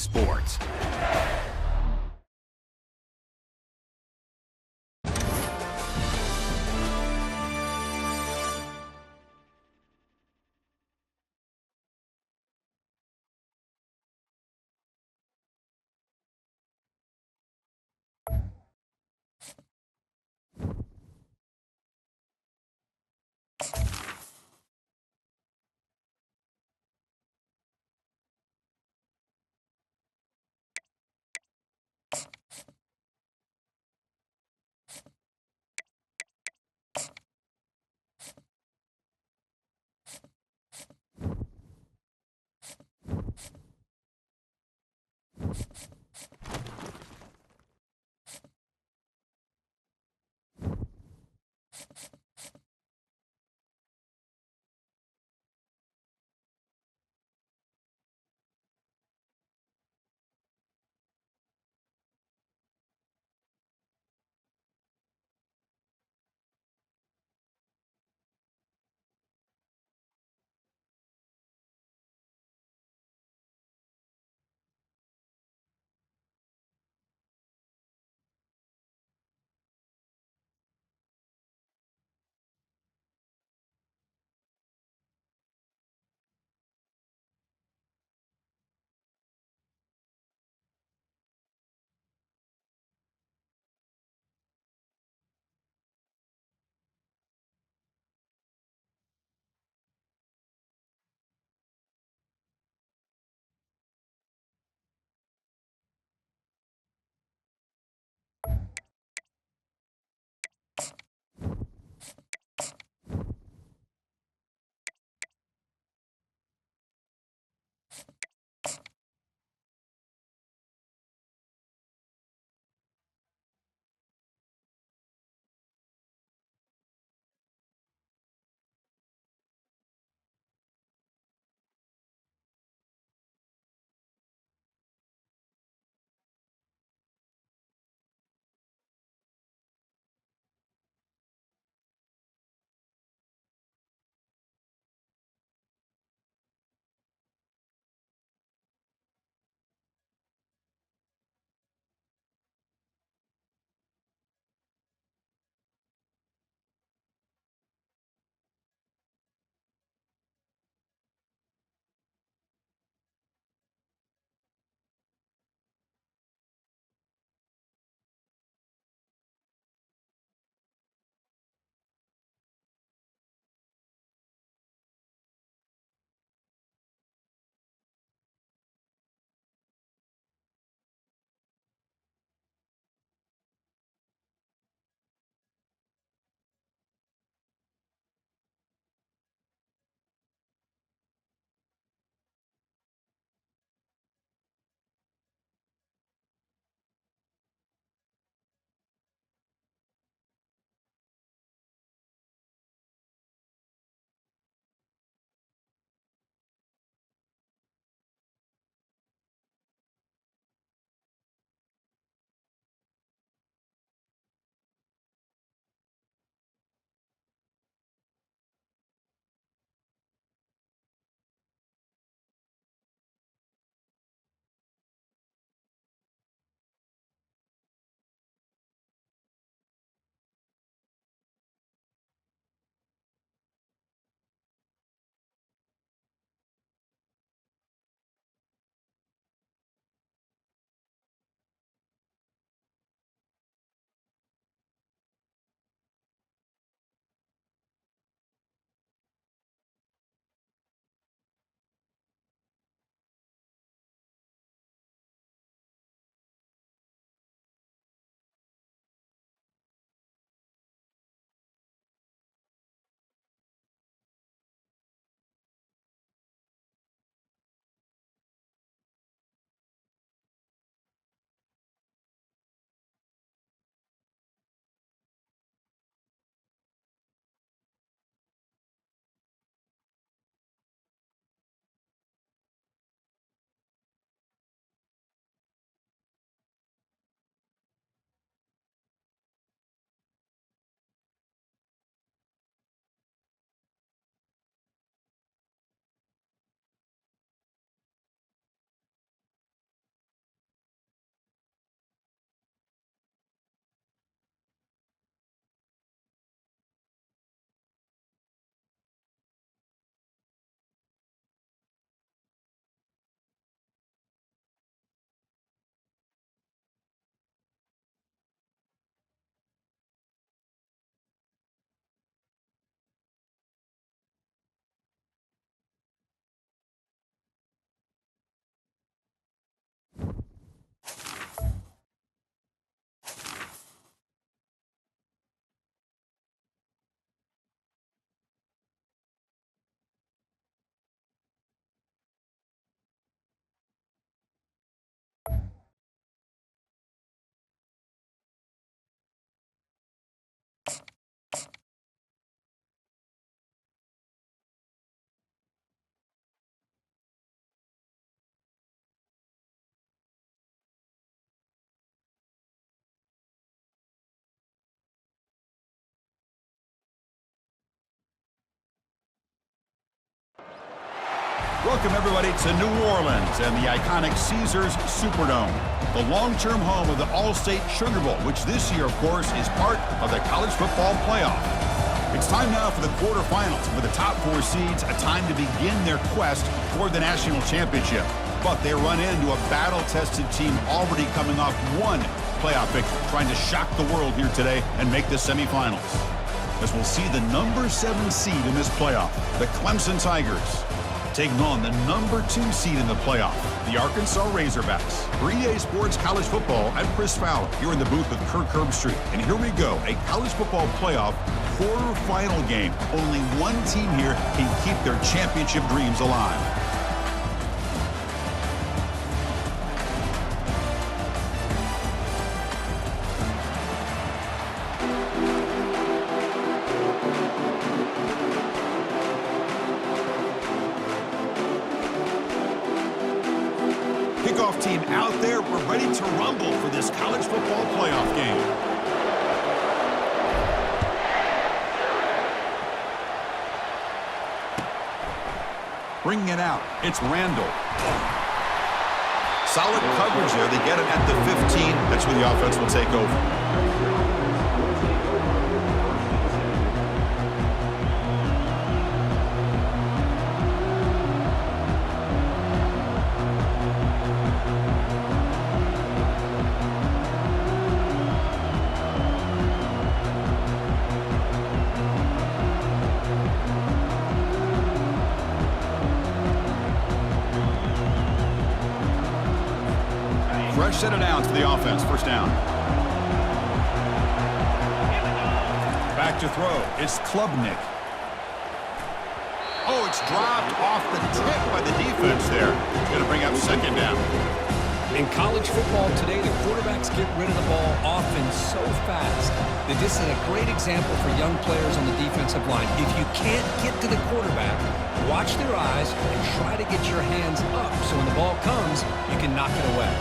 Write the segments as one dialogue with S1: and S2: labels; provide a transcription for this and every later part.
S1: sports. Welcome, everybody, to New Orleans and the iconic Caesars Superdome, the long-term home of the All-State Sugar Bowl, which this year, of course, is part of the college football playoff. It's time now for the quarterfinals, for the top four seeds, a time to begin their quest toward the national championship. But they run into a battle-tested team already coming off one playoff victory, trying to shock the world here today and make the semifinals. As we'll see the number 7 seed in this playoff, the Clemson Tigers, taking on the number 2 seed in the playoff, the Arkansas Razorbacks. For EA Sports College Football, I'm Chris Fowler, here in the booth with Kirk Herbstreit. And here we go, a college football playoff quarterfinal game. Only one team here can keep their championship dreams alive. Kickoff team out there. We're ready to rumble for this college football playoff game. Bringing it out, it's Randall. Solid coverage there. They get it at the 15. That's where the offense will take over. Fresh set of downs for the offense. First down. Back to throw. It's Klubnik. Oh, it's dropped off the tip by the defense there. It's going to bring up second down.
S2: In college football today, the quarterbacks get rid of the ball often so fast that this is a great example for young players on the defensive line. If you can't get to the quarterback, watch their eyes and try to get your hands up so when the ball comes, you can knock it away.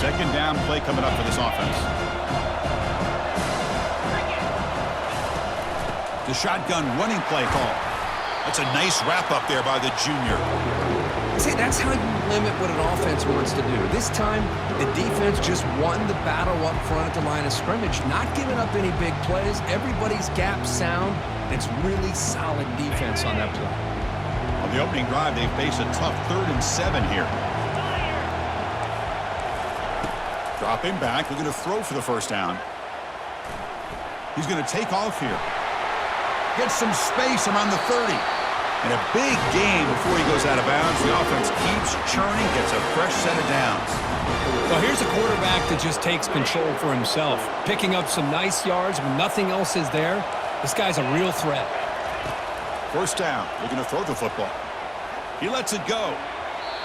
S1: Second down play coming up for this offense. The shotgun running play call. That's a nice wrap up there by the junior.
S2: See, that's how you limit what an offense wants to do. This time, the defense just won the battle up front at the line of scrimmage, not giving up any big plays. Everybody's gap sound. It's really solid defense on that play.
S1: On the opening drive, they face a tough 3rd and 7 here. Dropping back, looking to throw for the first down. He's going to take off here. Gets some space around the 30. And a big gain before he goes out of bounds. The offense keeps churning, gets a fresh set of downs.
S2: Well, here's a quarterback that just takes control for himself. Picking up some nice yards when nothing else is there. This guy's a real threat.
S1: First down, looking to throw the football. He lets it go.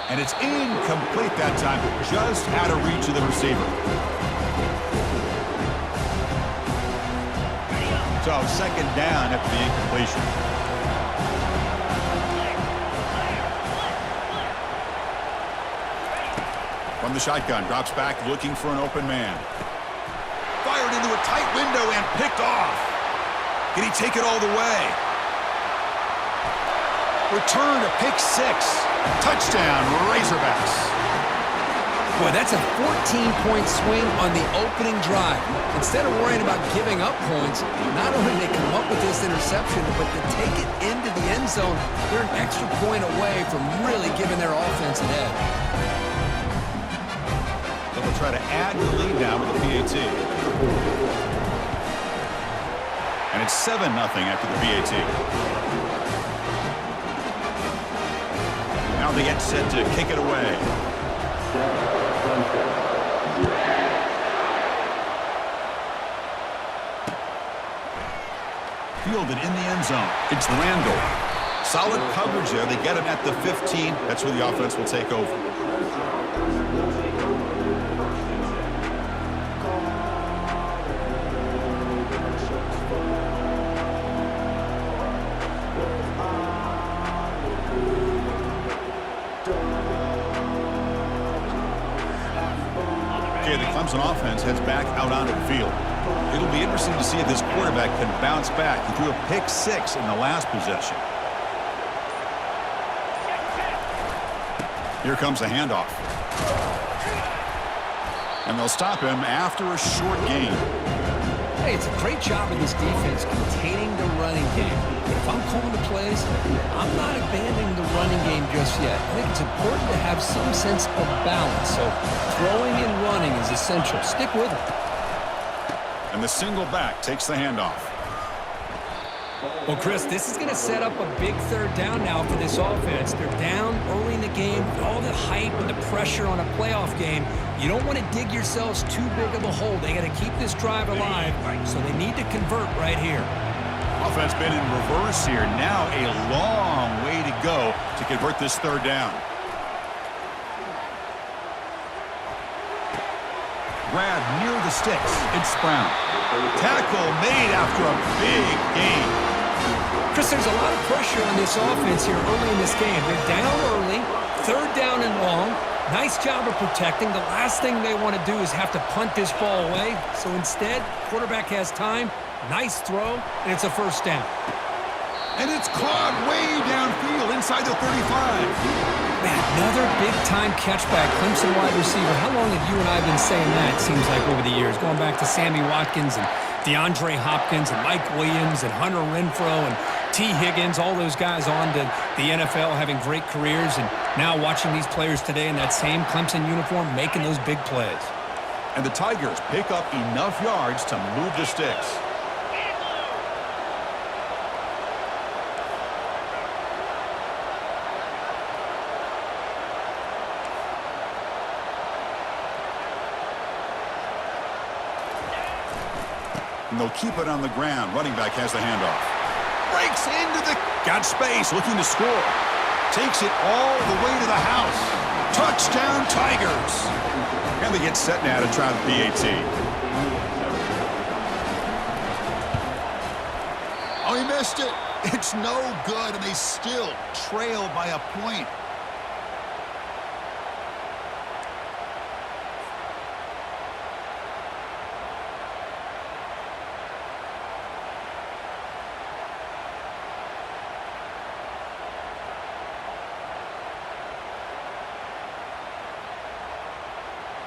S1: And it's incomplete that time, just out of reach of the receiver. So second down after the incompletion. From the shotgun, drops back looking for an open man. Fired into a tight window and picked off. Can he take it all the way? Return to pick 6. Touchdown, Razorbacks.
S2: Boy, that's a 14-point swing on the opening drive. Instead of worrying about giving up points, not only did they come up with this interception, but to take it into the end zone, they're an extra point away from really giving their offense an edge.
S1: They will try to add the lead now with the PAT. And it's 7-0 after the PAT. Now they get set to kick it away. Fielded in the end zone. It's Randall. Solid coverage there. They get him at the 15. That's where the offense will take over. Clemson offense heads back out onto the field. It'll be interesting to see if this quarterback can bounce back. He threw a pick-6 in the last possession. Here comes the handoff. And they'll stop him after a short gain.
S2: Hey, it's a great job of this defense containing the running game. But if I'm calling the plays, I'm not abandoning the running game just yet. I think it's important to have some sense of balance. So throwing and running is essential. Stick with it.
S1: And the single back takes the handoff.
S2: Well, Chris, this is going to set up a big third down now for this offense. They're down early in the game. With all the hype and the pressure on a playoff game, you don't want to dig yourselves too big of a hole. They got to keep this drive alive, so they need to convert right here.
S1: Offense been in reverse here. Now a long way to go to convert this third down. Grab near the sticks. It's Brown. Tackle made after a big gain.
S2: Chris, there's a lot of pressure on this offense here early in this game. They're down early, third down and long. Nice job of protecting. The last thing they want to do is have to punt this ball away. So instead, quarterback has time. Nice throw, and it's a first down.
S1: And it's caught way downfield inside the 35.
S2: Man, another big-time catch by a Clemson wide receiver. How long have you and I been saying that, it seems like, over the years? Going back to Sammy Watkins and DeAndre Hopkins and Mike Williams and Hunter Renfrow and T. Higgins, all those guys on to the NFL having great careers, and now watching these players today in that same Clemson uniform making those big plays.
S1: And the Tigers pick up enough yards to move the sticks. And they'll keep it on the ground. Running back has the handoff. Breaks into the... Got space, looking to score. Takes it all the way to the house. Touchdown, Tigers. And they get set now to try the PAT. Oh, he missed it. It's no good, and they still trail by a point.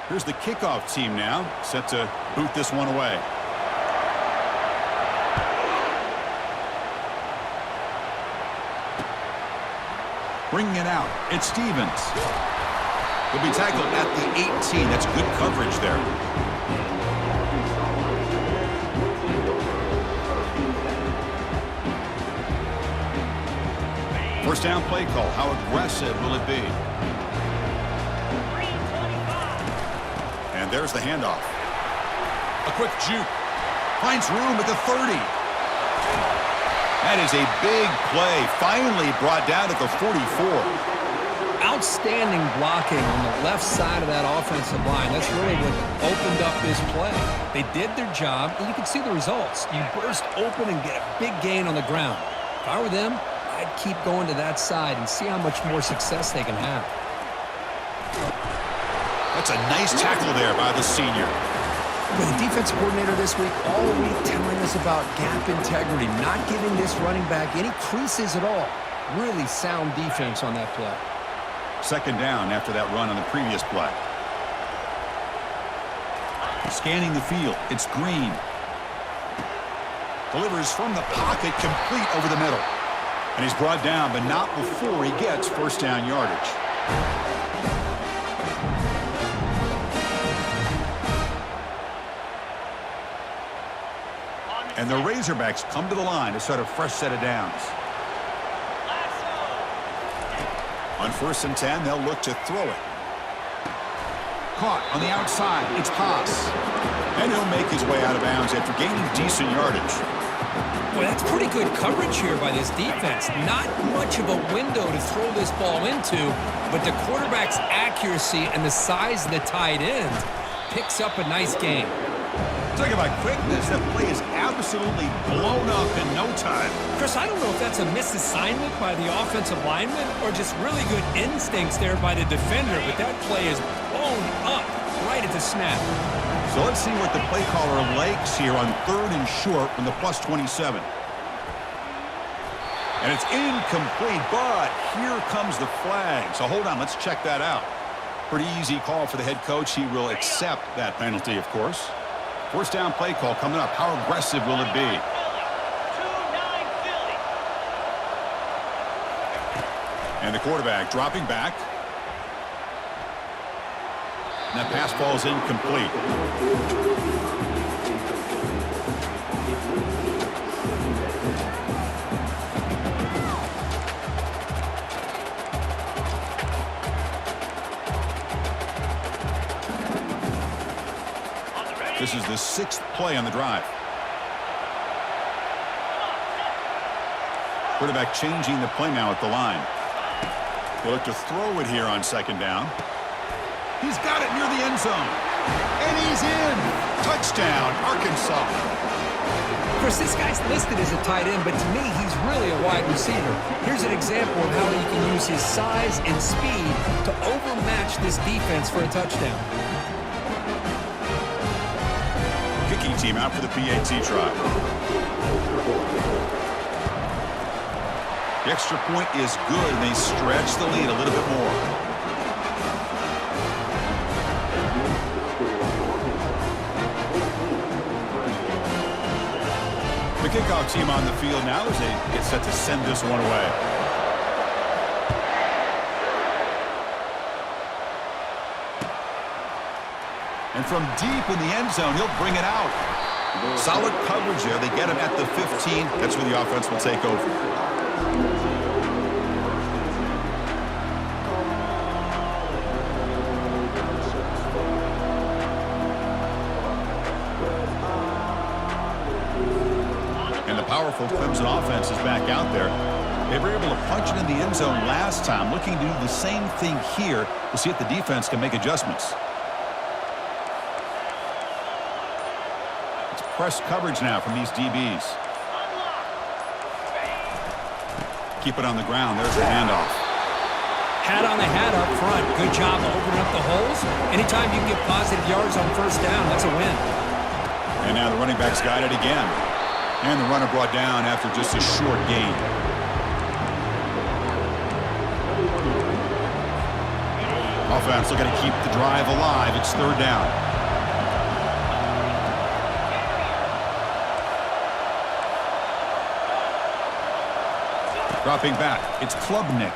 S1: Here's the kickoff team now, set to boot this one away. Bringing it out, it's Stevens. He'll be tackled at the 18. That's good coverage there. First down play call. How aggressive will it be? And there's the handoff. A quick juke. Finds room at the 30. That is a big play. Finally brought down at the 44.
S2: Outstanding blocking on the left side of that offensive line. That's really what opened up this play. They did their job, and you can see the results. You burst open and get a big gain on the ground. If I were them, I'd keep going to that side and see how much more success they can have.
S1: That's a nice tackle there by the senior.
S2: Well, the defensive coordinator this week all week telling us about gap integrity, not giving this running back any creases at all. Really sound defense on that play.
S1: Second down after that run on the previous play. Scanning the field, it's Green. Delivers from the pocket, complete over the middle. And he's brought down, but not before he gets first down yardage. And the Razorbacks come to the line to start a fresh set of downs. On 1st and 10, they'll look to throw it. Caught on the outside. It's Haas. And he'll make his way out of bounds after gaining decent yardage.
S2: Boy, that's pretty good coverage here by this defense. Not much of a window to throw this ball into, but the quarterback's accuracy and the size of the tight end picks up a nice game.
S1: Talking about quickness, that play is absolutely blown up in no time.
S2: Chris, I don't know if that's a misassignment by the offensive lineman or just really good instincts there by the defender, but that play is blown up right at the snap.
S1: So let's see what the play caller likes here on 3rd and short from the +27. And it's incomplete, but here comes the flag. So hold on, let's check that out. Pretty easy call for the head coach. He will accept that penalty, of course. 1st down play call coming up. How aggressive will it be? And the quarterback dropping back. And that pass ball is incomplete. This is the 6th play on the drive. Quarterback changing the play now at the line. They look to throw it here on 2nd down. He's got it near the end zone. And he's in. Touchdown, Arkansas.
S2: Of course, this guy's listed as a tight end, but to me, he's really a wide receiver. Here's an example of how he can use his size and speed to overmatch this defense for a touchdown.
S1: Kicking team out for the PAT try. The extra point is good, and they stretch the lead a little bit more. The kickoff team on the field now as they get set to send this one away. And from deep in the end zone, he'll bring it out. Solid coverage there. They get him at the 15. That's where the offense will take over. And the powerful Clemson offense is back out there. They were able to punch it in the end zone last time, looking to do the same thing here to see if the defense can make adjustments. It's press coverage now from these DBs. Keep it on the ground. There's the handoff.
S2: Hat on the hat up front. Good job opening up the holes. Anytime you can get positive yards on 1st down, that's a win.
S1: And now the running back's got it again. And the runner brought down after just a short gain. Offense looking to keep the drive alive. It's 3rd down. Dropping back. It's Klubnik.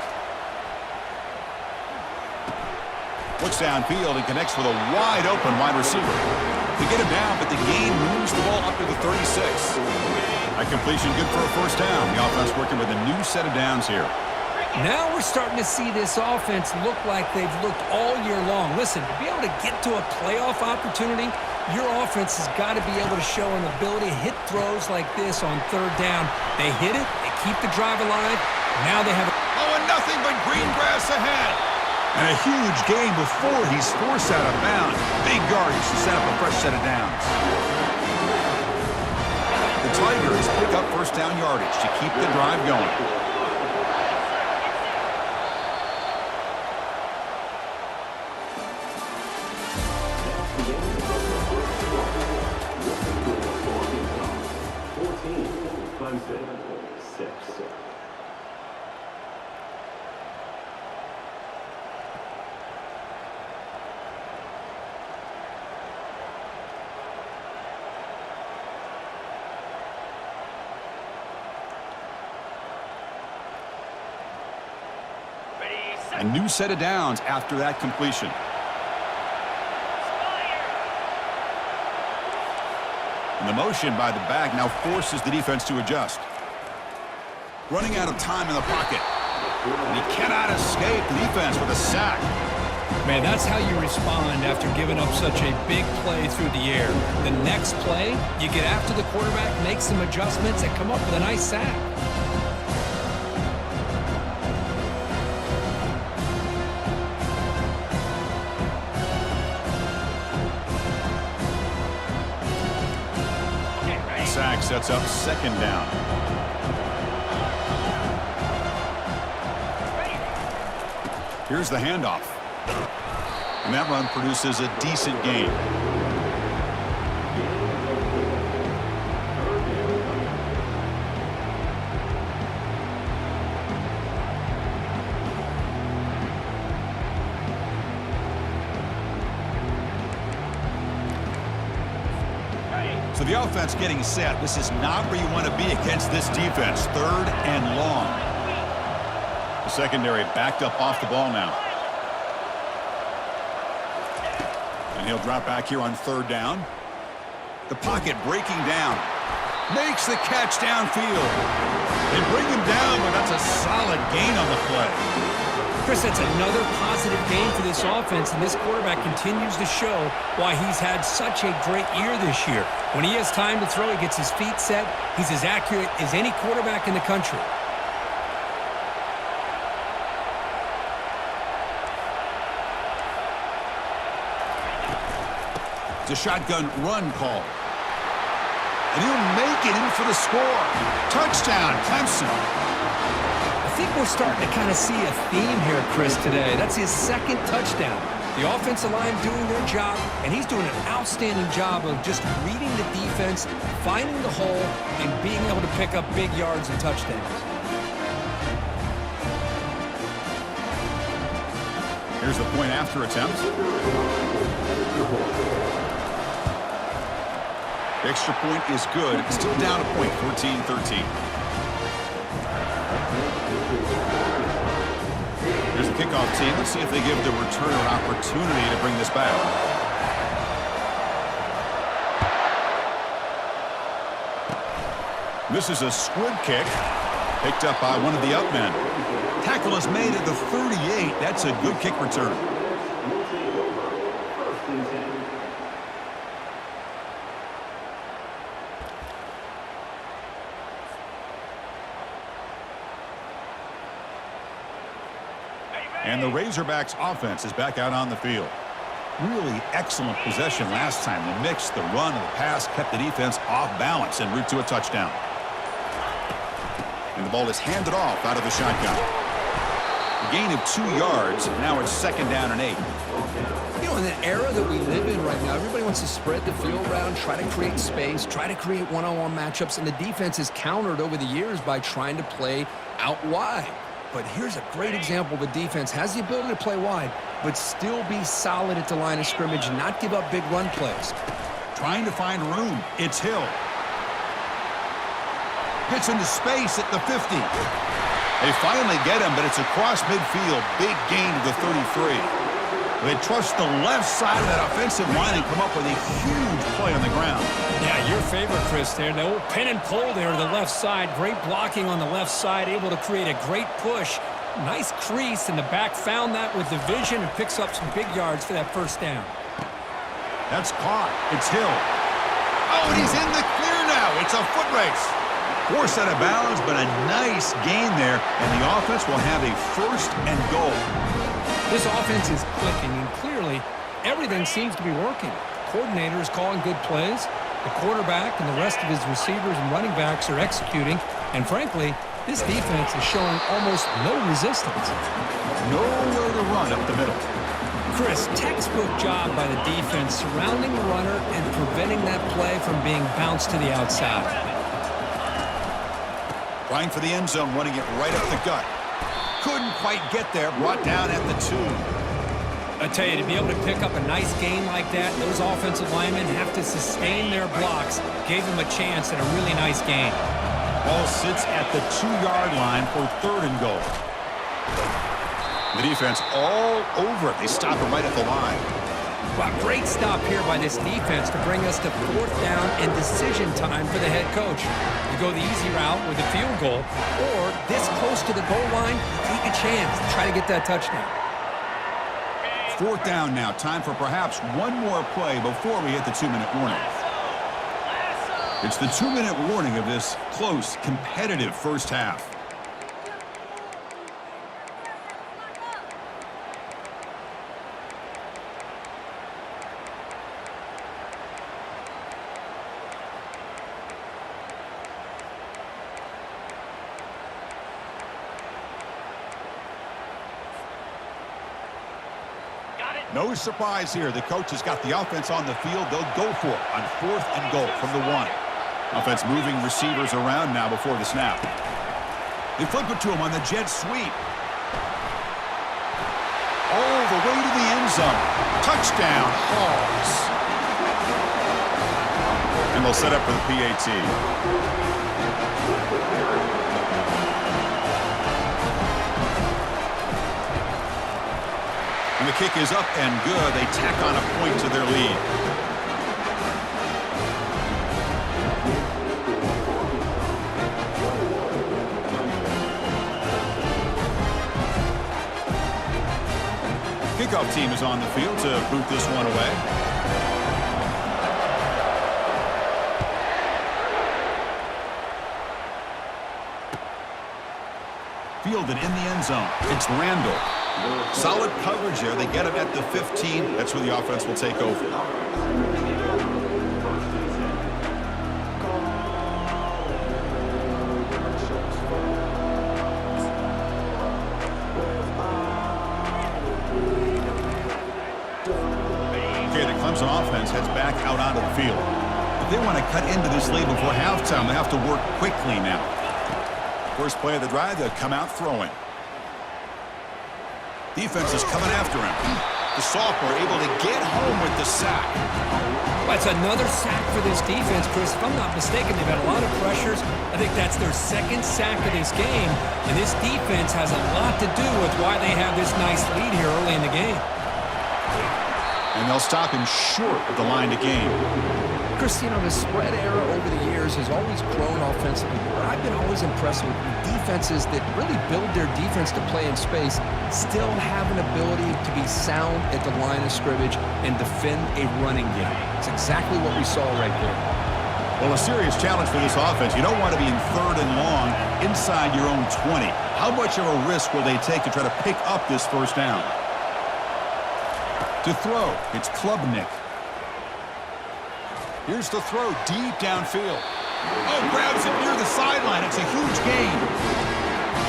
S1: Looks downfield and connects with a wide open wide receiver. They get him down, but the gain moves the ball up to the 36. That completion good for a 1st down. The offense working with a new set of downs here.
S2: Now we're starting to see this offense look like they've looked all year long. Listen, to be able to get to a playoff opportunity, your offense has got to be able to show an ability to hit throws like this on 3rd down. They hit it, they keep the drive alive. Now they have
S1: and nothing but green grass ahead. And a huge gain before he's forced out of bounds. Big yardage to set up a fresh set of downs. The Tigers pick up 1st down yardage to keep the drive going.
S3: Clemson, 6.
S1: A new set of downs after that completion. And the motion by the back now forces the defense to adjust. Running out of time in the pocket. And he cannot escape the defense with a sack.
S2: Man, that's how you respond after giving up such a big play through the air. The next play, you get after the quarterback, make some adjustments, and come up with a nice sack.
S1: Sack sets up 2nd down. Here's the handoff. And that run produces a decent gain. So the offense getting set. This is not where you want to be against this defense. 3rd and long. The secondary backed up off the ball now. And he'll drop back here on 3rd down. The pocket breaking down. Makes the catch downfield. They bring him down, but that's a solid gain on the play.
S2: Chris, that's another positive game for this offense, and this quarterback continues to show why he's had such a great year this year. When he has time to throw, he gets his feet set. He's as accurate as any quarterback in the country.
S1: It's a shotgun run call. And he'll make it in for the score. Touchdown, Clemson.
S2: I think we're starting to kind of see a theme here, Chris, today. That's his 2nd touchdown. The offensive line doing their job, and he's doing an outstanding job of just reading the defense, finding the hole, and being able to pick up big yards and touchdowns.
S1: Here's the point after attempt. Extra point is good. Still down a point, 14-13. Here's the kickoff team. Let's see if they give the returner an opportunity to bring this back. This is a squib kick. Picked up by one of the up men. Tackle is made at the 38. That's a good kick return. And the Razorbacks offense is back out on the field. Really excellent possession last time. The mix, the run, and the pass kept the defense off balance en route to a touchdown. And the ball is handed off out of the shotgun. A gain of 2 yards. Now it's 2nd down and 8.
S2: You know, in the era that we live in right now, everybody wants to spread the field around, try to create space, try to create one-on-one matchups, and the defense is countered over the years by trying to play out wide. But here's a great example of a defense has the ability to play wide, but still be solid at the line of scrimmage, not give up big run plays.
S1: Trying to find room. It's Hill. Gets into space at the 50. They finally get him, but it's across midfield. Big gain to the 33. They trust the left side of that offensive line and come up with a huge play on the ground.
S2: Yeah, your favorite, Chris, there. The old pin and pull there to the left side. Great blocking on the left side, able to create a great push. Nice crease, and the back found that with the vision and picks up some big yards for that 1st down.
S1: That's caught. It's Hill. Oh, and he's in the clear now. It's a foot race. Forced out of bounds, but a nice gain there, and the offense will have a 1st and goal.
S2: This offense is clicking, and clearly everything seems to be working. The coordinator is calling good plays. The quarterback and the rest of his receivers and running backs are executing. And frankly, this defense is showing almost no resistance.
S1: Nowhere to run up the middle.
S2: Chris, textbook job by the defense surrounding the runner and preventing that play from being bounced to the outside.
S1: Trying for the end zone, running it right up the gut. Couldn't quite get there, brought down at the 2.
S2: I tell you, to be able to pick up a nice gain like that, those offensive linemen have to sustain their blocks. Gave them a chance at a really nice gain.
S1: Ball sits at the 2-yard line for 3rd and goal. The defense all over it. They stop it right at the line.
S2: Well, great stop here by this defense to bring us to 4th down and decision time for the head coach. You go the easy route with a field goal, or this close to the goal line, take a chance to try to get that touchdown.
S1: 4th down now. Time for perhaps one more play before we hit the 2-minute warning. It's the 2-minute warning of this close, competitive 1st half. No surprise here. The coach has got the offense on the field. They'll go for it on 4th and goal from the 1. Offense moving receivers around now before the snap. They flip it to him on the jet sweep. All the way to the end zone. Touchdown, Hogs. And they'll set up for the PAT. And the kick is up and good. They tack on a point to their lead. Kickoff team is on the field to boot this one away. Fielded in the end zone. It's Randall. Solid coverage there. They get him at the 15. That's where the offense will take over. Okay, the Clemson offense heads back out onto the field. If they want to cut into this lead before halftime, they have to work quickly now. First play of the drive, they'll come out throwing. Defense is coming after him. The sophomore able to get home with the sack.
S2: That's another sack for this defense, Chris. If I'm not mistaken, they've had a lot of pressures. I think that's their second sack of this game. And this defense has a lot to do with why they have this nice lead here early in the game.
S1: And they'll stop him short of the line to gain.
S2: Chris, you know, the spread era over the years has always grown offensively. But I've been always impressed with defenses that really build their defense to play in space, still have an ability to be sound at the line of scrimmage and defend a running game. It's exactly what we saw right there.
S1: Well, a serious challenge for this offense. You don't want to be in 3rd and long inside your own 20. How much of a risk will they take to try to pick up this first down? To throw, it's Klubnik. Here's the throw deep downfield. Oh, grabs it near the sideline. It's a huge gain.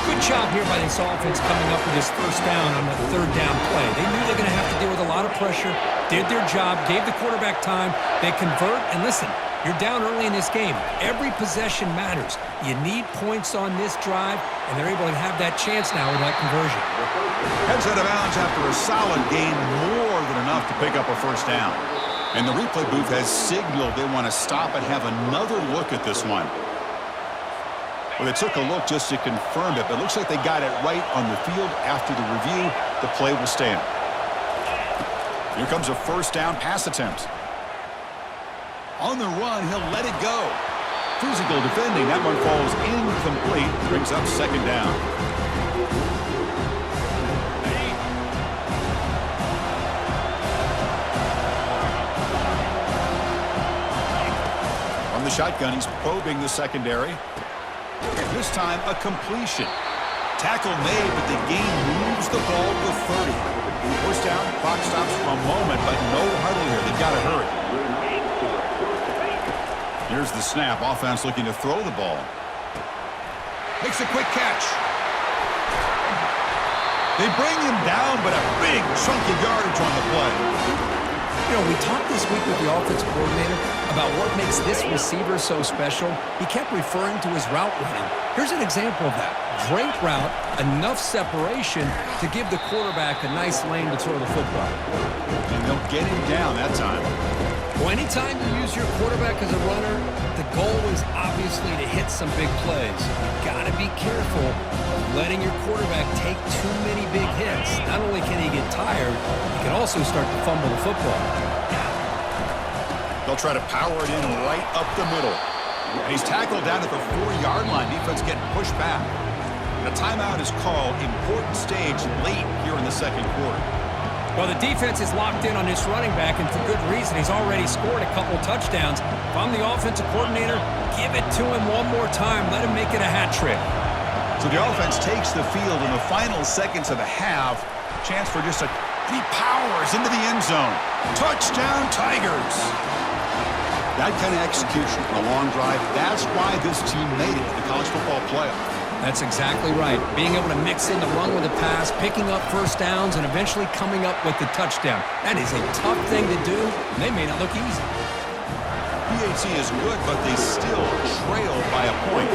S2: Good job here by this offense coming up with this first down on the 3rd down play. They knew they're going to have to deal with a lot of pressure, did their job, gave the quarterback time. They convert, and listen, you're down early in this game. Every possession matters. You need points on this drive, and they're able to have that chance now with that conversion.
S1: Heads out of bounds after a solid gain, more than enough to pick up a first down. And the replay booth has signaled they want to stop and have another look at this one. Well, they took a look just to confirm it, but it looks like they got it right on the field. After the review, the play will stand. Here comes a first down pass attempt. On the run, he'll let it go. Physical defending. That one falls incomplete. Brings up 2nd down. From the shotgun, he's probing the secondary. This time, a completion. Tackle made, but the gain moves the ball to 30. First down, clock stops for a moment, but no huddle here. They've got to hurry. Here's the snap. Offense looking to throw the ball. Makes a quick catch. They bring him down, but a big chunk of yardage on the play.
S2: You know, we talked this week with the offensive coordinator about what makes this receiver so special. He kept referring to his route running. Here's an example of that. Great route, enough separation to give the quarterback a nice lane to throw the football.
S1: And they'll get him down that time.
S2: Well, anytime you use your quarterback as a runner, the goal is obviously to hit some big plays. You've got to be careful of letting your quarterback take too many big hits. Not only can he get tired, he can also start to fumble the football.
S1: They'll try to power it in right up the middle. And he's tackled down at the 4-yard line. Defense getting pushed back. And a timeout is called. Important stage late here in the 2nd quarter.
S2: Well, the defense is locked in on this running back, and for good reason. He's already scored a couple touchdowns. If I'm the offensive coordinator, give it to him one more time. Let him make it a hat trick.
S1: So the offense takes the field in the final seconds of the half. Chance for just he powers into the end zone. Touchdown, Tigers. That kind of execution, a long drive, that's why this team made it to the college football playoff.
S2: That's exactly right. Being able to mix in the run with the pass, picking up first downs, and eventually coming up with the touchdown. That is a tough thing to do, and they may not look easy.
S1: PAT is good, but they still trail by a point.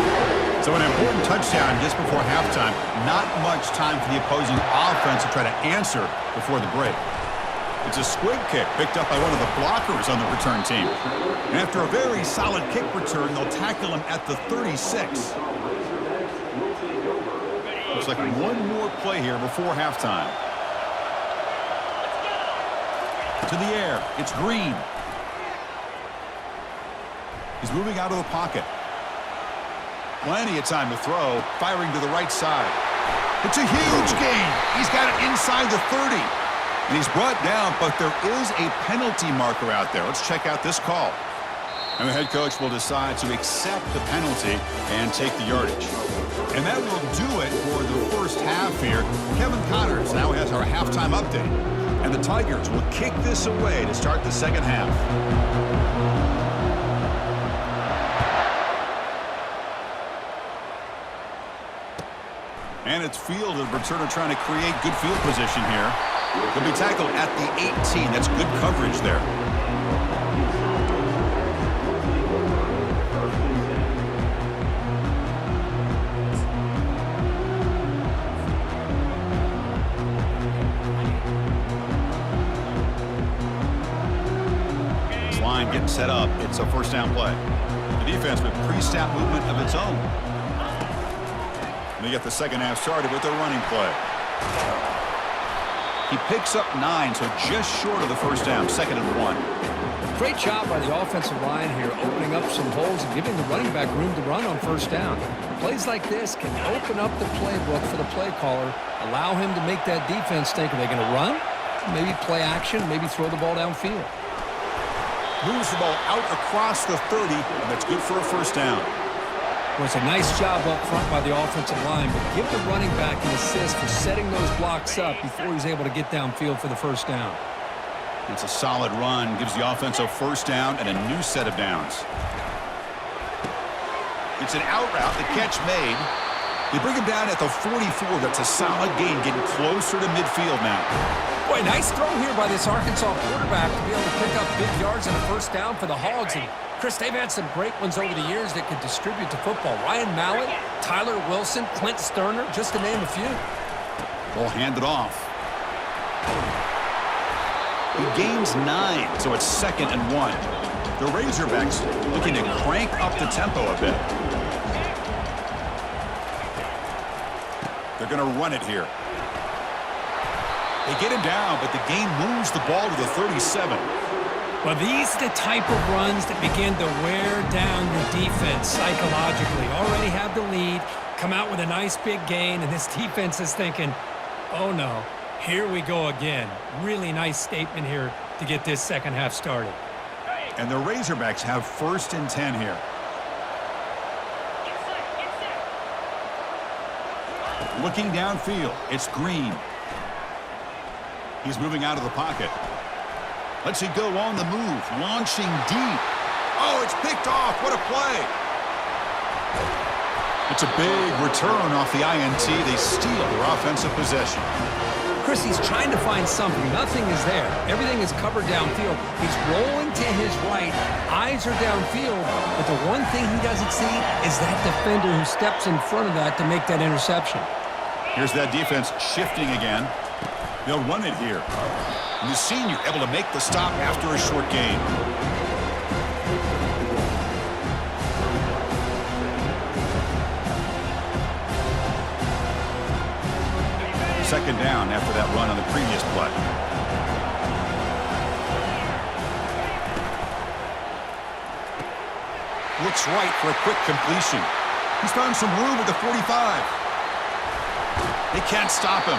S1: So an important touchdown just before halftime. Not much time for the opposing offense to try to answer before the break. It's a squib kick picked up by one of the blockers on the return team. And after a very solid kick return, they'll tackle him at the 36. Looks like one more play here before halftime. To the air. It's Green. He's moving out of the pocket. Plenty of time to throw. Firing to the right side. It's a huge gain. He's got it inside the 30. And he's brought down, but there is a penalty marker out there. Let's check out this call. And the head coach will decide to accept the penalty and take the yardage. And that will do it for the first half here. Kevin Connors now has our halftime update. And the Tigers will kick this away to start the second half. And it's fielded. Returner trying to create good field position here. He'll be tackled at the 18. That's good coverage there. This line getting set up. It's a first down play. The defense with pre-snap movement of its own. They get the second half started with a running play. He picks up 9, so just short of the first down, 2nd and 1.
S2: Great job by the offensive line here, opening up some holes and giving the running back room to run on first down. Plays like this can open up the playbook for the play caller, allow him to make that defense think, are they going to run? Maybe play action, maybe throw the ball downfield.
S1: Moves the ball out across the 30, and that's good for a first down.
S2: Well, it's a nice job up front by the offensive line, but give the running back an assist for setting those blocks up before he's able to get downfield for the first down.
S1: It's a solid run, gives the offense a first down and a new set of downs. It's an out route, the catch made. They bring him down at the 44. That's a solid gain, getting closer to midfield now.
S2: Boy, nice throw here by this Arkansas quarterback to be able to pick up big yards and a first down for the Hogs. And Chris, they've had some great ones over the years that could distribute the football. Ryan Mallett, Tyler Wilson, Clint Sterner, just to name a few.
S1: Ball handed off. He gains 9, so it's 2nd and 1. The Razorbacks looking to crank up the tempo a bit. They're going to run it here. They get him down, but the game moves the ball to the 37.
S2: Well, these are the type of runs that begin to wear down the defense psychologically. Already have the lead, come out with a nice big gain, and this defense is thinking, oh no, here we go again. Really nice statement here to get this second half started.
S1: And the Razorbacks have 1st and 10 here. Looking downfield, it's Green. He's moving out of the pocket. Lets it go on the move, launching deep. Oh, it's picked off. What a play. It's a big return off the INT. They steal their offensive possession.
S2: Chris, he's trying to find something. Nothing is there. Everything is covered downfield. He's rolling to his right. Eyes are downfield. But the one thing he doesn't see is that defender who steps in front of that to make that interception.
S1: Here's that defense shifting again. They'll run it here. And the senior able to make the stop after a short gain. Second down after that run on the previous play. Looks right for a quick completion. He's found some room at the 45. They can't stop him.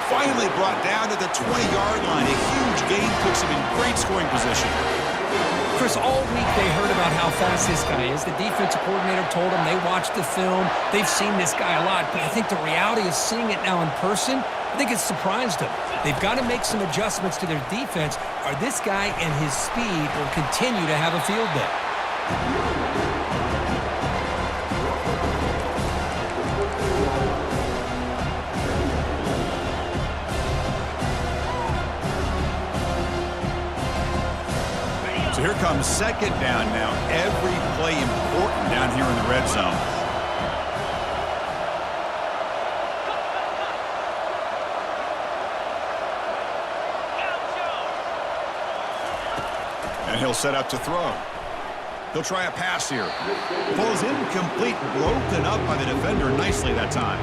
S1: Finally brought down to the 20-yard line. A huge gain puts him in great scoring position.
S2: Chris, all week they heard about how fast this guy is. The defensive coordinator told them they watched the film. They've seen this guy a lot. But I think the reality of seeing it now in person, I think it's surprised them. They've got to make some adjustments to their defense, or this guy and his speed will continue to have a field day.
S1: So here comes second down now. Every play important down here in the red zone. set up to throw. He'll try a pass here. Ball is incomplete, broken up by the defender nicely that time.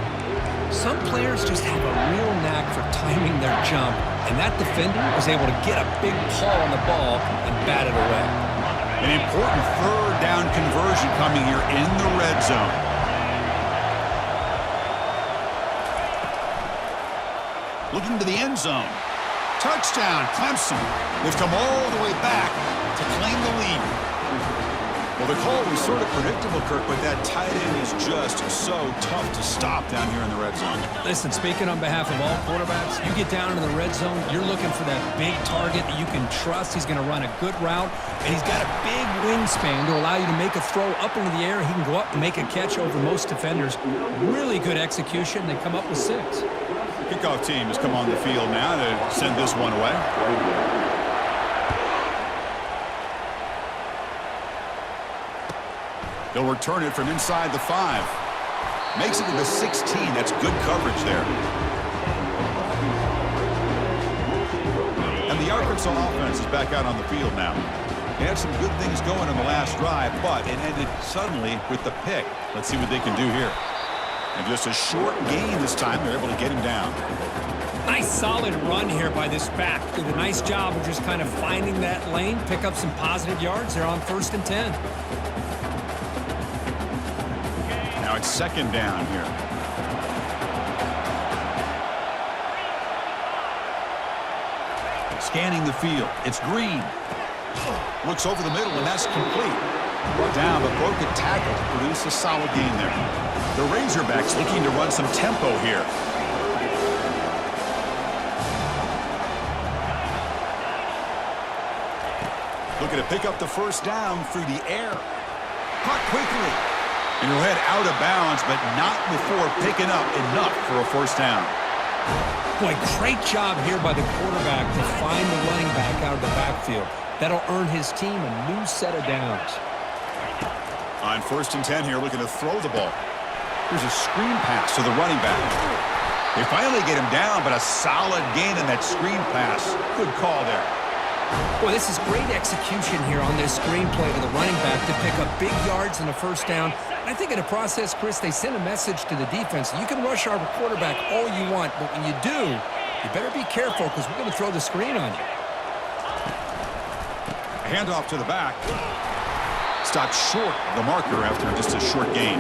S2: Some players just have a real knack for timing their jump, and that defender was able to get a big paw on the ball and bat it away.
S1: An important third down conversion coming here in the red zone. Looking to the end zone. Touchdown, Clemson. They've come all the way back to claim the lead. Well, the call was sort of predictable, Kirk, but that tight end is just so tough to stop down here in the red zone.
S2: Listen, speaking on behalf of all quarterbacks, you get down into the red zone, you're looking for that big target that you can trust. He's going to run a good route, and he's got a big wingspan to allow you to make a throw up into the air. He can go up and make a catch over most defenders. Really good execution. They come up with 6.
S1: Kickoff team has come on the field now to send this one away. They'll return it from inside the 5. Makes it to the 16. That's good coverage there. And the Arkansas offense is back out on the field now. They had some good things going in the last drive, but it ended suddenly with the pick. Let's see what they can do here. And just a short gain this time. They're able to get him down.
S2: Nice solid run here by this back. Did a nice job of just kind of finding that lane, pick up some positive yards. They're on 1st and 10.
S1: Now it's 2nd down here. Scanning the field. It's Green. Looks over the middle, and that's complete. Brought down, but broke a tackle to produce a solid gain there. The Razorbacks looking to run some tempo here. Looking to pick up the 1st down through the air. Caught quickly. And he'll head out of bounds, but not before picking up enough for a 1st down.
S2: Boy, great job here by the quarterback to find the running back out of the backfield. That'll earn his team a new set of downs.
S1: On 1st and 10 here, looking to throw the ball. Here's a screen pass to the running back. They finally get him down, but a solid gain in that screen pass. Good call there.
S2: Boy, this is great execution here on this screen play to the running back to pick up big yards and a 1st down. I think in the process, Chris, they send a message to the defense. You can rush our quarterback all you want, but when you do, you better be careful because we're going to throw the screen on you.
S1: A handoff to the back. Stopped short of the marker after just a short gain.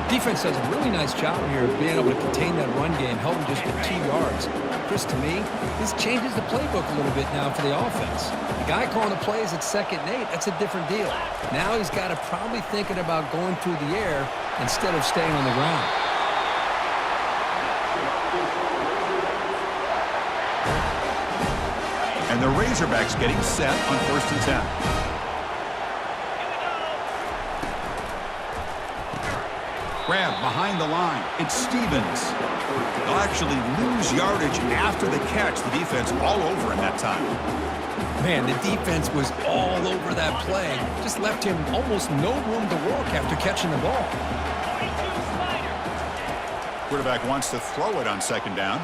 S2: Defense does a really nice job here of being able to contain that run game, held him just for 2 yards. Chris, to me, this changes the playbook a little bit now for the offense. The guy calling the plays at 2nd and 8, that's a different deal. Now he's got to probably thinking about going through the air instead of staying on the ground.
S1: And the Razorbacks getting set on 1st and 10. Grab behind the line. It's Stevens. They'll actually lose yardage after the catch. The defense all over him that time.
S2: Man, the defense was all over that play. Just left him almost no room to walk after catching the ball.
S1: Quarterback wants to throw it on 2nd down.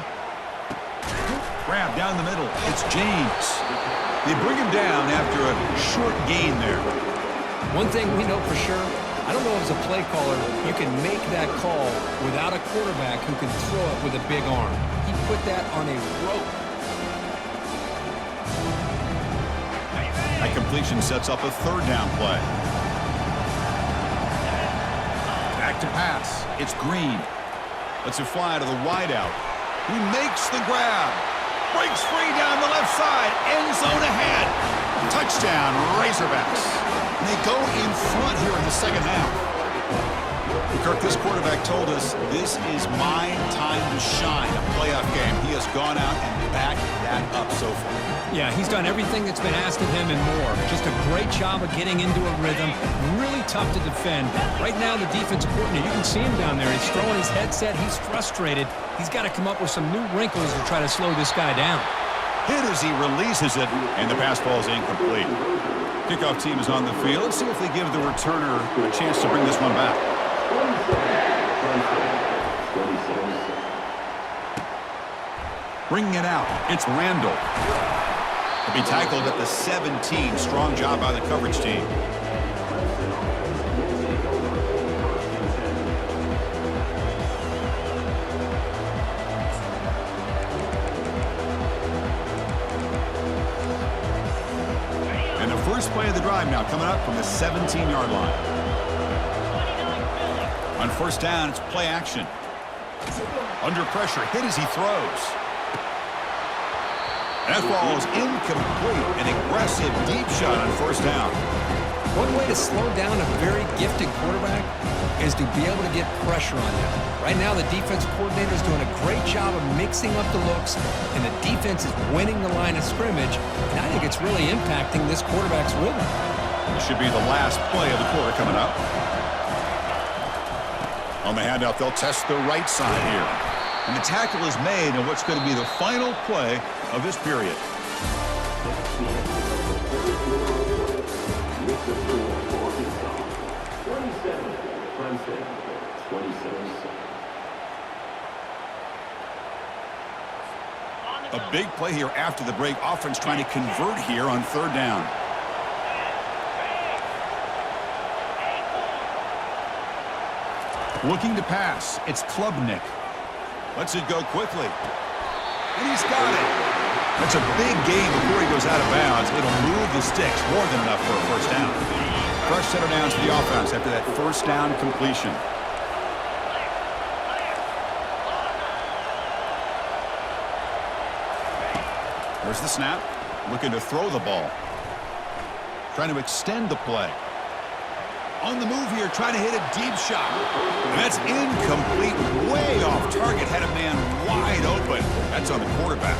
S1: Grab down the middle. It's James. They bring him down after a short gain there.
S2: One thing we know for sure, I don't know as a play caller, you can make that call without a quarterback who can throw it with a big arm. He put that on a rope.
S1: That completion sets up a 3rd down play. Back to pass. It's Green. Lets it fly to the wideout. He makes the grab. Breaks free down the left side. End zone ahead. Touchdown, Razorbacks. And they go in front here in the 2nd half. Kirk, this quarterback told us this is my time to shine, a playoff game. He has gone out and backed that up so far.
S2: Yeah, he's done everything that's been asked of him and more. Just a great job of getting into a rhythm. Really tough to defend. Right now, the defensive coordinator, you can see him down there. He's throwing his headset. He's frustrated. He's got to come up with some new wrinkles to try to slow this guy down.
S1: Hit as he releases it, and the pass ball is incomplete. Kickoff team is on the field. Let's see if they give the returner a chance to bring this one back. Bringing it out, it's Randall. He'll be tackled at the 17. Strong job by the coverage team. And the first play of the drive now coming up from the 17-yard line. On first down, it's play action. Under pressure, hit as he throws. And that ball is incomplete. An aggressive deep shot on first down.
S2: One way to slow down a very gifted quarterback is to be able to get pressure on him. Right now, the defense coordinator is doing a great job of mixing up the looks, and the defense is winning the line of scrimmage. And I think it's really impacting this quarterback's rhythm.
S1: This should be the last play of the quarter coming up. On the handoff, they'll test the right side here. And the tackle is made in what's going to be the final play of this period.
S3: Clemson, 27.
S1: A big play here after the break. Offense trying to convert here on third down. Looking to pass. It's Klubnik. Lets it go quickly. And he's got it. That's a big gain before he goes out of bounds. It'll move the sticks. More than enough for a first down. Fresh set of downs for the offense after that first down completion. There's the snap. Looking to throw the ball. Trying to extend the play. On the move here, trying to hit a deep shot. And that's incomplete, way off target. Had a man wide open. That's on the quarterback.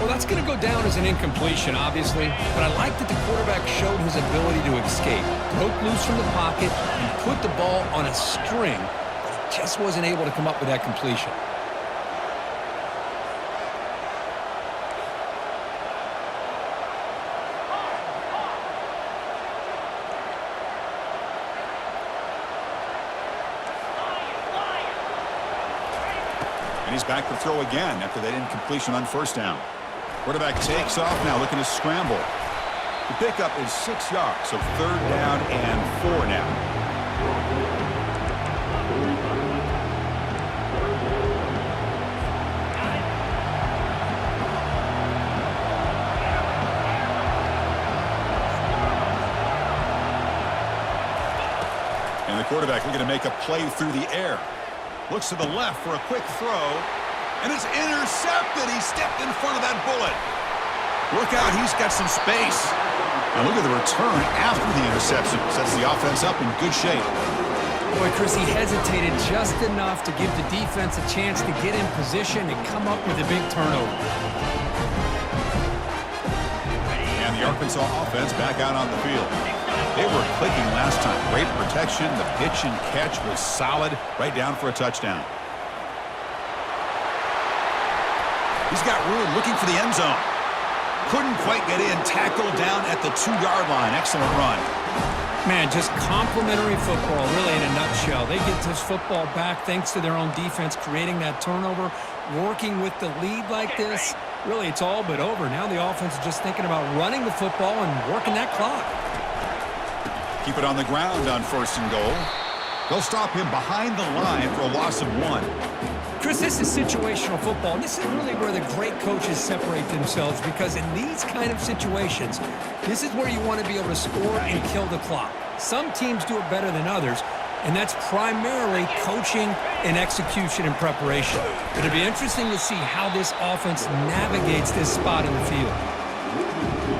S2: Well, that's going to go down as an incompletion, obviously. But I like that the quarterback showed his ability to escape. Broke loose from the pocket and put the ball on a string. But he just wasn't able to come up with that completion.
S1: And he's back to throw again after that incompletion on first down. Quarterback takes off now, looking to scramble. The pickup is 6 yards, so third down and 4 now. And the quarterback looking to make a play through the air. Looks to the left for a quick throw. And it's intercepted. He stepped in front of that bullet. Look out, he's got some space. And look at the return after the interception. Sets the offense up in good shape.
S2: Boy, Chris, he hesitated just enough to give the defense a chance to get in position and come up with a big turnover.
S1: And the Arkansas offense back out on the field. They were clicking last time. Great protection. The pitch and catch was solid. Right down for a touchdown. He's got room looking for the end zone. Couldn't quite get in. Tackled down at the 2-yard line. Excellent run.
S2: Man, just complimentary football, really, in a nutshell. They get this football back thanks to their own defense, creating that turnover, working with the lead like this. Really, it's all but over. Now the offense is just thinking about running the football and working that clock.
S1: Keep it on the ground on first and goal. They'll stop him behind the line for a loss of 1.
S2: Chris, this is situational football. This is really where the great coaches separate themselves, because in these kind of situations, this is where you want to be able to score and kill the clock. Some teams do it better than others, and that's primarily coaching and execution and preparation. It'll be interesting to see how this offense navigates this spot in the field.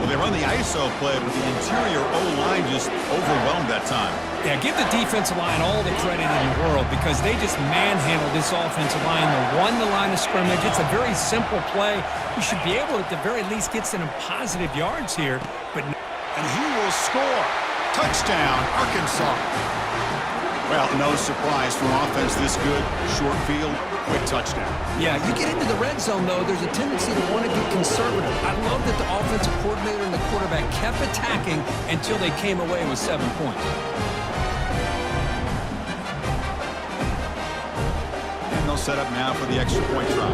S1: Well, they run the ISO play, but the interior O-line just overwhelmed that time.
S2: Yeah, give the defensive line all the credit in the world, because they just manhandled this offensive line. They won the line of scrimmage. It's a very simple play. You should be able to, at the very least, get some positive yards here.
S1: And he will score. Touchdown, Arkansas. Well, no surprise from offense this good. Short field, quick touchdown.
S2: Yeah, you get into the red zone, though, there's a tendency to want to get conservative. I love that the offensive coordinator and the quarterback kept attacking until they came away with 7 points.
S1: And they'll set up now for the extra point try.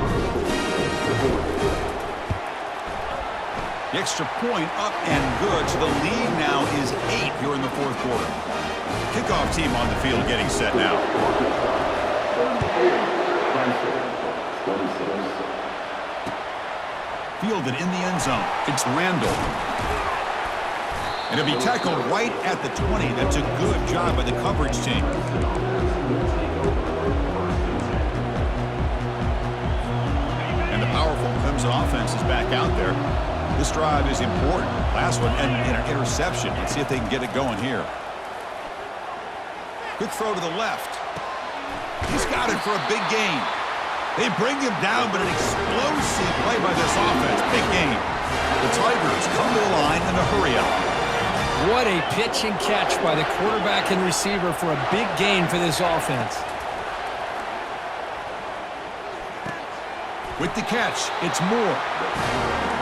S1: Extra point up and good. So the lead now is 8 here in the fourth quarter. Kickoff team on the field getting set now. Fielded in the end zone. It's Randall. And it'll be tackled right at the 20. That's a good job by the coverage team. And the powerful Clemson offense is back out there. This drive is important. Last one, and an interception. Let's see if they can get it going here. Quick throw to the left. He's got it for a big gain. They bring him down, but an explosive play by this offense. Big gain. The Tigers come to the line in a hurry up.
S2: What a pitch and catch by the quarterback and receiver for a big gain for this offense.
S1: With the catch, it's Moore.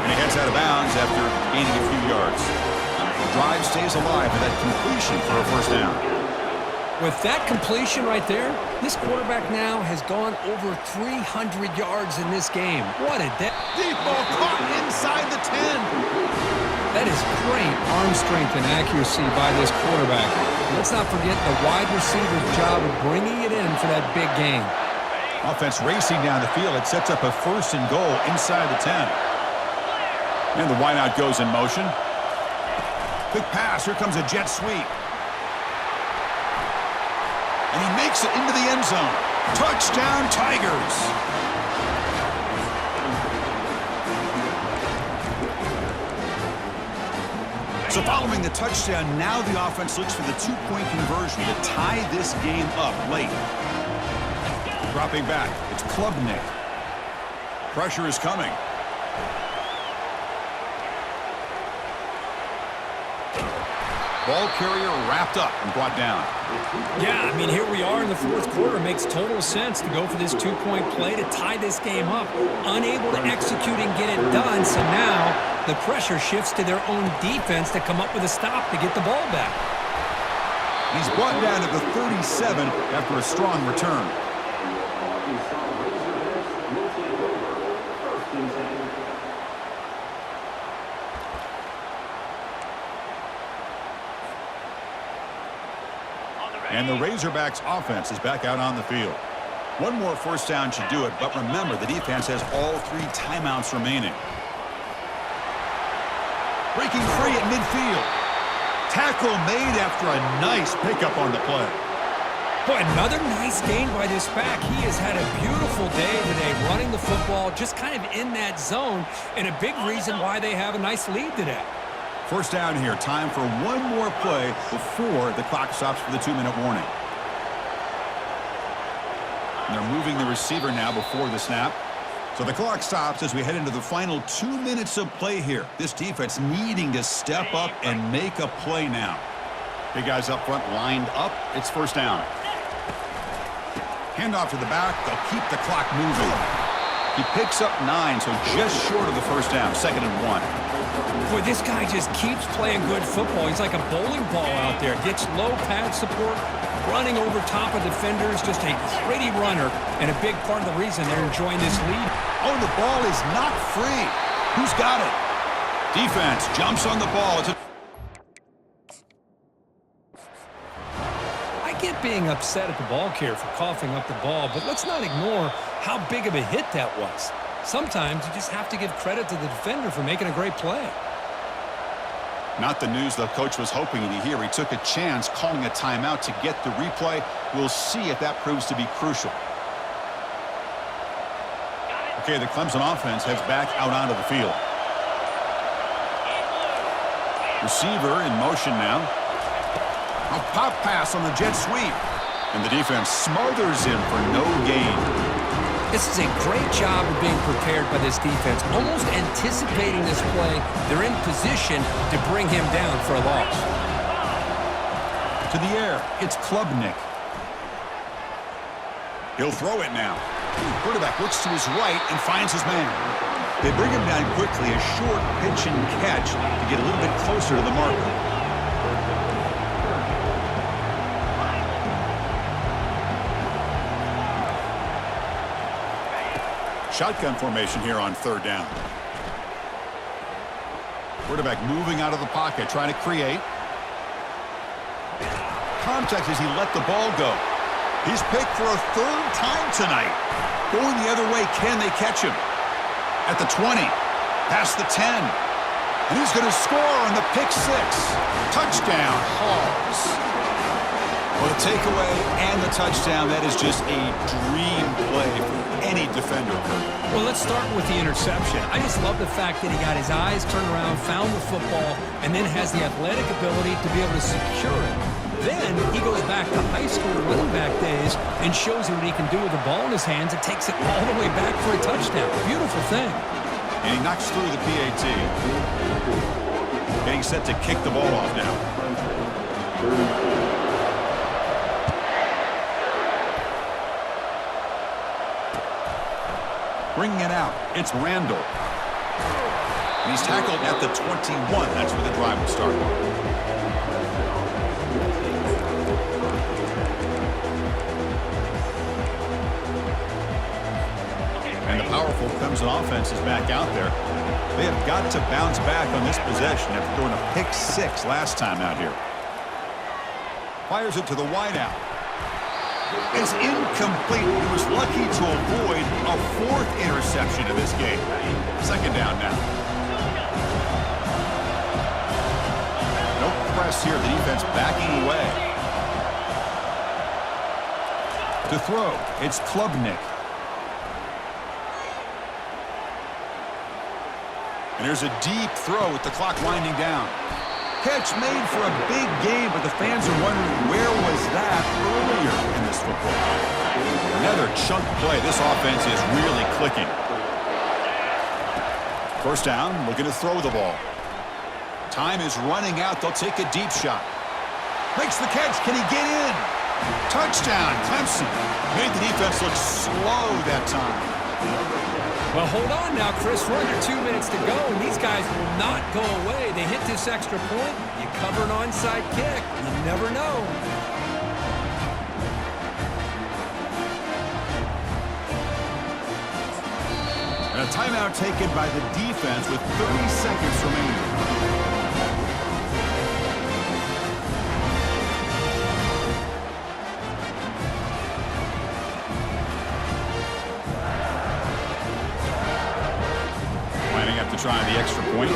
S1: And he heads out of bounds after gaining a few yards. The drive stays alive with that completion for a first down.
S2: With that completion right there, this quarterback now has gone over 300 yards in this game. What a day.
S1: Deep ball caught inside the 10.
S2: That is great arm strength and accuracy by this quarterback. Let's not forget the wide receiver's job of bringing it in for that big gain.
S1: Offense racing down the field. It sets up a first and goal inside the 10. And the wideout goes in motion. Quick pass. Here comes a jet sweep. And he makes it into the end zone. Touchdown, Tigers. So following the touchdown, now the offense looks for the two-point conversion to tie this game up late. Dropping back, it's Klubnik. Pressure is coming. Ball carrier wrapped up and brought down.
S2: Yeah, I mean, here we are in the fourth quarter. It makes total sense to go for this two-point play to tie this game up. Unable to execute and get it done, so now the pressure shifts to their own defense to come up with a stop to get the ball back.
S1: He's brought down to the 37 after a strong return. And the Razorbacks offense is back out on the field. One more first down should do it, but remember, the defense has all 3 timeouts remaining. Breaking free at midfield. Tackle made after a nice pickup on the play.
S2: Boy, another nice gain by this back. He has had a beautiful day today running the football, just kind of in that zone, and a big reason why they have a nice lead today.
S1: First down here. Time for one more play before the clock stops for the 2-minute warning. And they're moving the receiver now before the snap. So the clock stops as we head into the final 2 minutes of play here. This defense needing to step up and make a play now. Big guys up front lined up. It's first down. Handoff to the back. They'll keep the clock moving. He picks up 9, so just short of the first down. 2nd and 1.
S2: Boy, this guy just keeps playing good football. He's like a bowling ball out there. Gets low pad support, running over top of defenders. Just a pretty runner, and a big part of the reason they're enjoying this lead.
S1: Oh, the ball is not free. Who's got it? Defense jumps on the ball.
S2: I get being upset at the ball carrier for coughing up the ball, but let's not ignore how big of a hit that was. Sometimes you just have to give credit to the defender for making a great play.
S1: Not the news the coach was hoping to hear. He took a chance calling a timeout to get the replay. We'll see if that proves to be crucial. Okay, the Clemson offense heads back out onto the field. Receiver in motion now. A pop pass on the jet sweep. And the defense smothers him for no gain.
S2: This is a great job of being prepared by this defense, almost anticipating this play. They're in position to bring him down for a loss.
S1: To the air, it's Klubnik. He'll throw it now. The quarterback looks to his right and finds his man. They bring him down quickly, a short pitch and catch to get a little bit closer to the marker. Shotgun formation here on 3rd down. Quarterback moving out of the pocket, trying to create. Contact as he let the ball go. He's picked for a third time tonight. Going the other way, can they catch him? At the 20, past the 10. And he's going to score on the pick six. Touchdown, Hogs. Well, the takeaway and the touchdown, that is just a dream play for any defender.
S2: Well, let's start with the interception. I just love the fact that he got his eyes turned around, found the football, and then has the athletic ability to be able to secure it. Then he goes back to high school running back days and shows you what he can do with the ball in his hands and takes it all the way back for a touchdown. Beautiful thing.
S1: And he knocks through the PAT. Getting set to kick the ball off now. Bringing it out, it's Randall. And he's tackled at the 21. That's where the drive will start. And the powerful Clemson offense is back out there. They have got to bounce back on this possession after throwing a pick six last time out here. Fires it to the wideout. It's incomplete. He was lucky to avoid a fourth interception of this game. Second down now. No press here. The defense backing away. To throw, it's Klubnik. And there's a deep throw with the clock winding down. Catch made for a big game, but the fans are wondering where was that earlier in this football. Another chunk play. This offense is really clicking. First down, looking to throw the ball. Time is running out. They'll take a deep shot. Makes the catch. Can he get in? Touchdown, Clemson. Made the defense look slow that time.
S2: Well, hold on now, Chris. We're under 2 minutes to go, and these guys will not go away. They hit this extra point. You cover an onside kick. You never know.
S1: And a timeout taken by the defense with 30 seconds remaining. To try the extra point.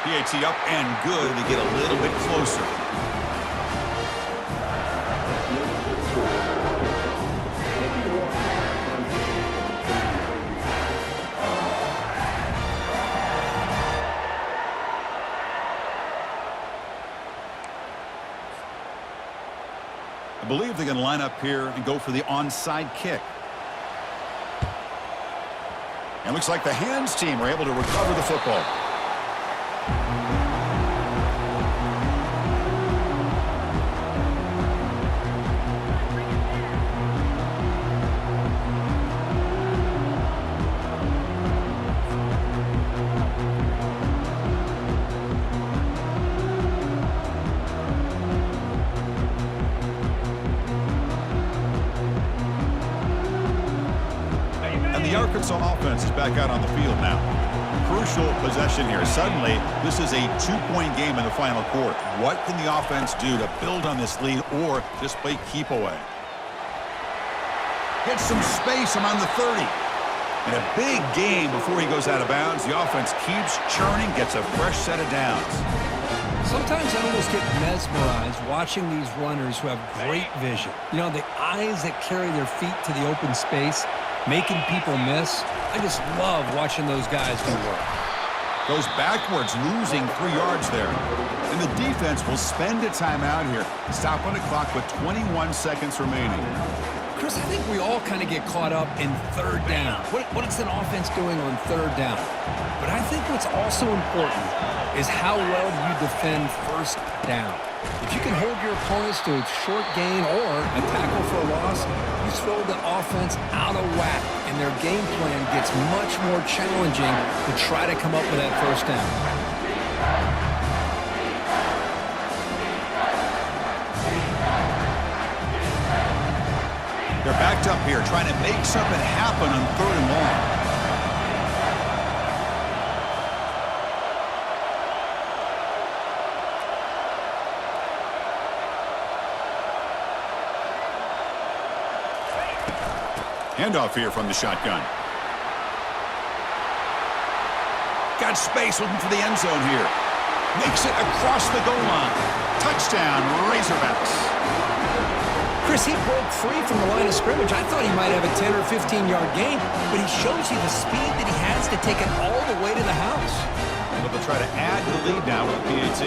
S1: PAT up and good. They get a little bit closer. I believe they're going to line up here and go for the onside kick. And looks like the hands team are able to recover the football. The Arkansas offense is back out on the field now. Crucial possession here. Suddenly, this is a two-point game in the final quarter. What can the offense do to build on this lead or just play keep away? Gets some space around the 30. And a big game before he goes out of bounds. The offense keeps churning, gets a fresh set of downs.
S2: Sometimes I almost get mesmerized watching these runners who have great vision. You know, the eyes that carry their feet to the open space, making people miss. I just love watching those guys do work.
S1: Goes backwards, losing 3 yards there. And the defense will spend a timeout here. Stop on the clock with 21 seconds remaining.
S2: Chris, I think we all kind of get caught up in third down. What is an offense doing on third down? But I think what's also important is how well do you defend first down. If you can hold your opponents to a short gain or a tackle for a loss, you throw the offense out of whack, and their game plan gets much more challenging to try to come up with that first down.
S1: Backed up here, trying to make something happen on 3rd and long. Handoff here from the shotgun. Got space looking for the end zone here. Makes it across the goal line. Touchdown, Razorbacks.
S2: Chris, he broke free from the line of scrimmage. I thought he might have a 10 or 15-yard gain, but he shows you the speed that he has to take it all the way to the house.
S1: But they'll try to add to the lead now with the PAT.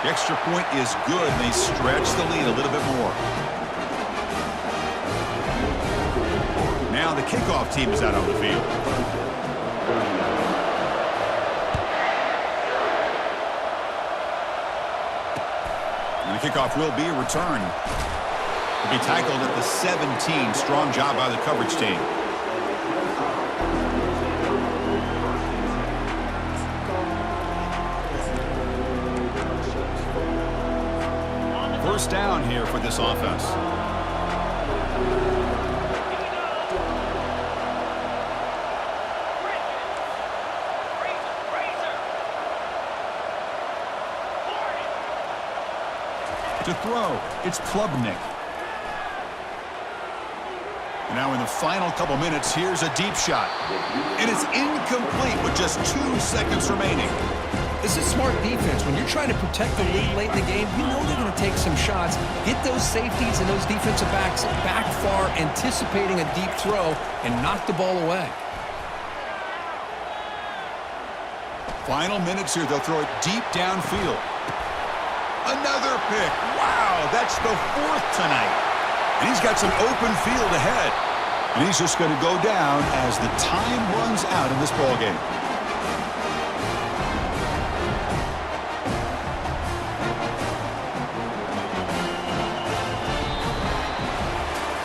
S1: The extra point is good, and they stretch the lead a little bit more. Now the kickoff team is out on the field. And the kickoff will be a return. He'll be tackled at the 17. Strong job by the coverage team. First down here for this offense. To throw, it's Klubnik. And now in the final couple minutes, here's a deep shot. And it's incomplete with just 2 seconds remaining.
S2: This is smart defense. When you're trying to protect the lead late in the game, you know they're going to take some shots. Get those safeties and those defensive backs back far, anticipating a deep throw, and knock the ball away.
S1: Final minutes here, they'll throw it deep downfield. Another pick. Wow, that's the 4th tonight. And he's got some open field ahead. And he's just going to go down as the time runs out in this ballgame.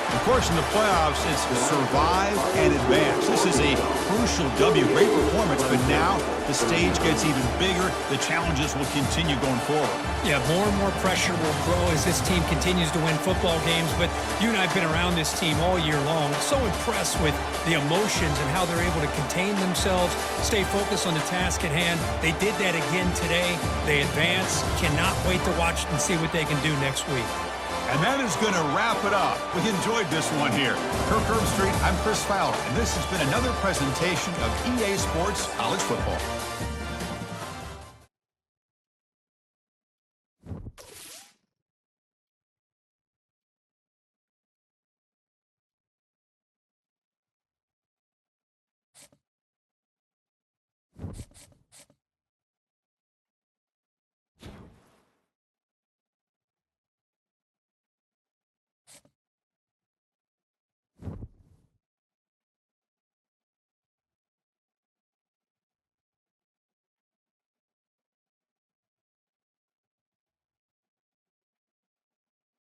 S1: Of course, in the playoffs, it's survive and advance. This is a crucial W. Great performance, but now the stage gets even bigger. The challenges will continue going forward.
S4: Yeah, more and more pressure will grow as this team continues to win football games. But you and I have been around this team all year long. So impressed with the emotions and how they're able to contain themselves, stay focused on the task at hand. They did that again today. They advance. Cannot wait to watch and see what they can do next week.
S1: And that is going to wrap it up. We enjoyed this one here. For Curb Street, I'm Chris Fowler, and this has been another presentation of EA Sports College Football.